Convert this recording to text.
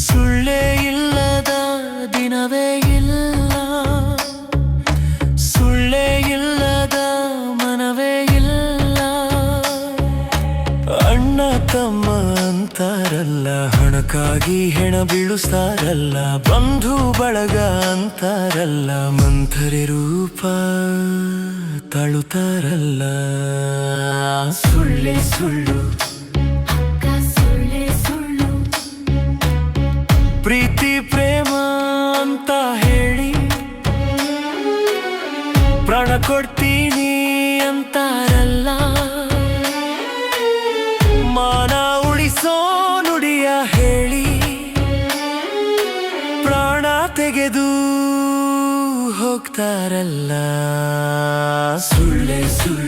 ಸುಳ್ಳೇ ಇಲ್ಲದ ದಿನವೇ ಇಲ್ಲ, ಸುಳ್ಳೇ ಇಲ್ಲದ ಮನವೇ ಇಲ್ಲ. ಅಣ್ಣ ತಮ್ಮ ಅಂತಾರಲ್ಲ, ಹಣಕ್ಕಾಗಿ ಹೆಣ ಬೀಳಿಸ್ತಾರಲ್ಲ. ಬಂಧು ಬಳಗ ಅಂತಾರಲ್ಲ, ಮಂಥರೆ ರೂಪ ತಾಳುತ್ತಾರಲ್ಲ. ಸುಳ್ಳೇ ಸುಳ್ಳು, ಪ್ರೀತಿ ಪ್ರೇಮ ಅಂತ ಹೇಳಿ ಪ್ರಾಣ ಕೊಡ್ತೀನಿ ಅಂತಾರಲ್ಲ. ಮಾನ ಉಳಿಸೋ ನುಡಿಯ ಹೇಳಿ ಪ್ರಾಣ ತೆಗೆದು ಹೋಗ್ತಾರಲ್ಲ. ಸುಳ್ಳೇ ಸುಳ್ಳು.